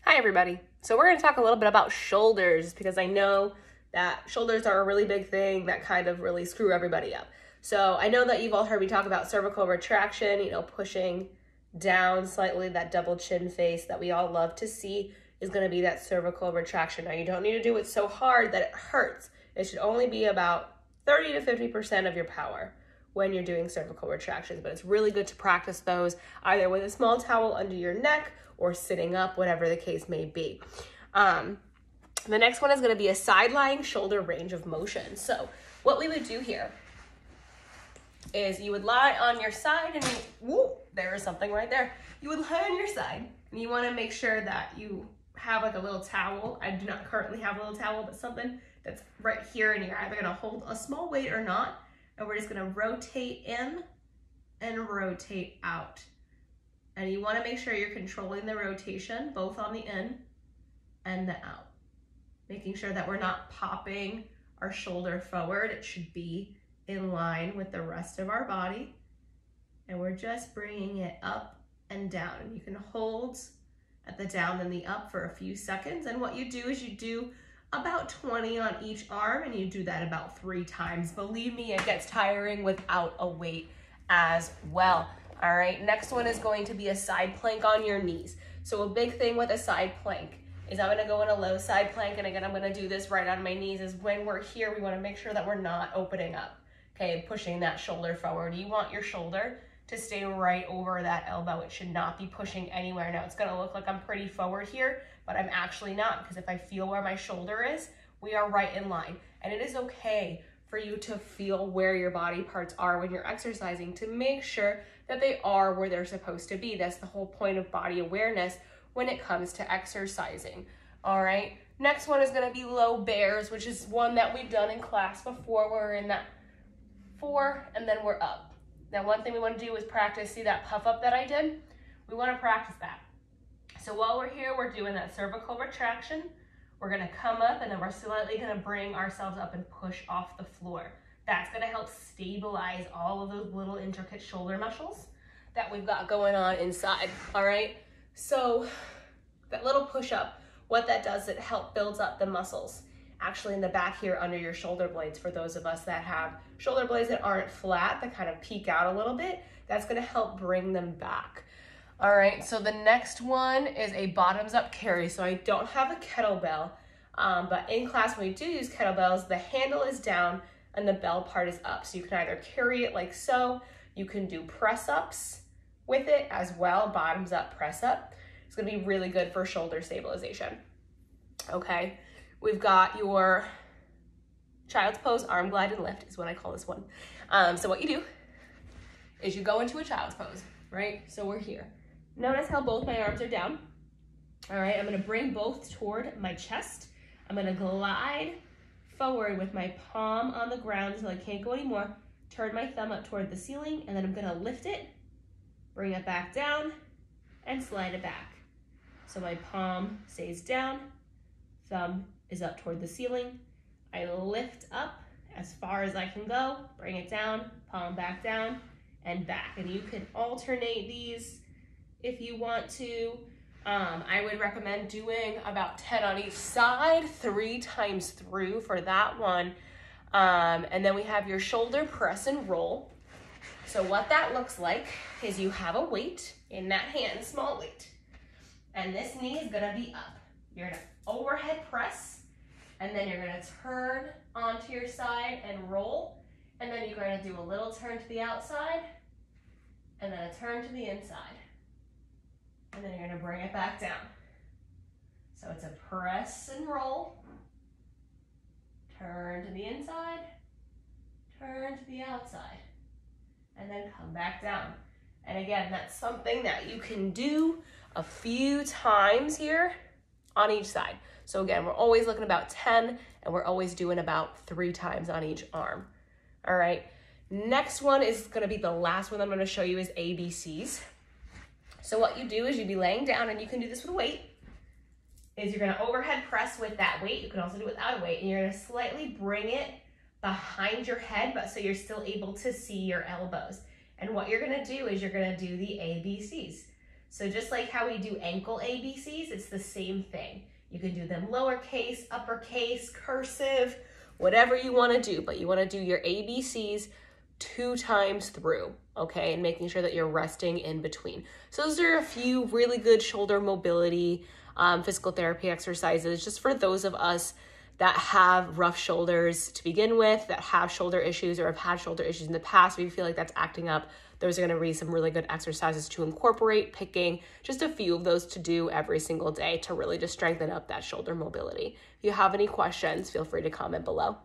Hi everybody. So we're going to talk a little bit about shoulders because I know that shoulders are a really big thing that kind of really screw everybody up. So I know that you've all heard me talk about cervical retraction, pushing down slightly, that double chin face that we all love to see is going to be that cervical retraction. Now you don't need to do it so hard that it hurts. It should only be about 30 to 50% of your power when you're doing cervical retractions, but it's really good to practice those either with a small towel under your neck or sitting up, whatever the case may be. The next one is going to be a side lying shoulder range of motion. So what we would do here is you would lie on your side and there is something right there. You would lie on your side and you want to make sure that you have like a little towel. I do not currently have a little towel, but something that's right here, and you're either going to hold a small weight or not. And we're just going to rotate in and rotate out. And you want to make sure you're controlling the rotation, both on the in and the out. Making sure that we're not popping our shoulder forward. It should be in line with the rest of our body. And we're just bringing it up and down. And you can hold at the down and the up for a few seconds. And what you do is you do about 20 on each arm, and you do that about 3 times. Believe me, it gets tiring without a weight as well. All right, next one is going to be a side plank on your knees. So a big thing with a side plank is I'm gonna go in a low side plank, and again, I'm gonna do this right on my knees, is when we're here, we wanna make sure that we're not opening up, okay, pushing that shoulder forward. You want your shoulder to stay right over that elbow. It should not be pushing anywhere. Now, it's gonna look like I'm pretty forward here, but I'm actually not, because if I feel where my shoulder is, we are right in line. And it is okay for you to feel where your body parts are when you're exercising to make sure that they are where they're supposed to be. That's the whole point of body awareness when it comes to exercising. All right, next one is gonna be low bears, which is one that we've done in class before. We're in that 4 and then we're up. Now, one thing we wanna do is practice, see that puff up that I did? We wanna practice that. So while we're here, we're doing that cervical retraction. We're gonna come up and then we're slightly gonna bring ourselves up and push off the floor. That's gonna help stabilize all of those little intricate shoulder muscles that we've got going on inside, all right? So that little push up, what that does, it helps builds up the muscles actually in the back here under your shoulder blades. For those of us that have shoulder blades that aren't flat, that kind of peek out a little bit, that's gonna help bring them back. All right, so the next one is a bottoms up carry. So I don't have a kettlebell, but in class when we do use kettlebells, the handle is down and the bell part is up. So you can either carry it like so, you can do press ups with it as well, bottoms up, press up. It's gonna be really good for shoulder stabilization. Okay, we've got your child's pose, arm glide and lift is what I call this one. So what you do is you go into a child's pose, right? So we're here. Notice how both my arms are down. All right, I'm gonna bring both toward my chest. I'm gonna glide forward with my palm on the ground until I can't go anymore. Turn my thumb up toward the ceiling, and then I'm gonna lift it, bring it back down, and slide it back. So my palm stays down, thumb is up toward the ceiling. I lift up as far as I can go, bring it down, palm back down, and back. And you can alternate these if you want to. I would recommend doing about 10 on each side, 3 times through for that one. And then we have your shoulder press and roll. So what that looks like is you have a weight in that hand, small weight, and this knee is gonna be up. You're gonna overhead press, and then you're gonna turn onto your side and roll, and then you're gonna do a little turn to the outside, and then a turn to the inside. And then you're gonna bring it back down. So it's a press and roll, turn to the inside, turn to the outside, and then come back down. And again, that's something that you can do a few times here on each side. So again, we're always looking about 10, and we're always doing about 3 times on each arm. All right, next one is gonna be the last one I'm gonna show you is ABCs. So what you do is you'd be laying down, and you can do this with a weight, is you're gonna overhead press with that weight. You can also do it without a weight, and you're gonna slightly bring it behind your head, but so you're still able to see your elbows. And what you're gonna do is you're gonna do the ABCs. So just like how we do ankle ABCs, it's the same thing. You can do them lowercase, uppercase, cursive, whatever you want to do, but you want to do your ABCs 2 times through, okay? And making sure that you're resting in between. So those are a few really good shoulder mobility, physical therapy exercises, just for those of us that have rough shoulders to begin with, that have shoulder issues or have had shoulder issues in the past. If you feel like that's acting up, those are going to be some really good exercises to incorporate, picking just a few of those to do every single day to really just strengthen up that shoulder mobility. If you have any questions, feel free to comment below.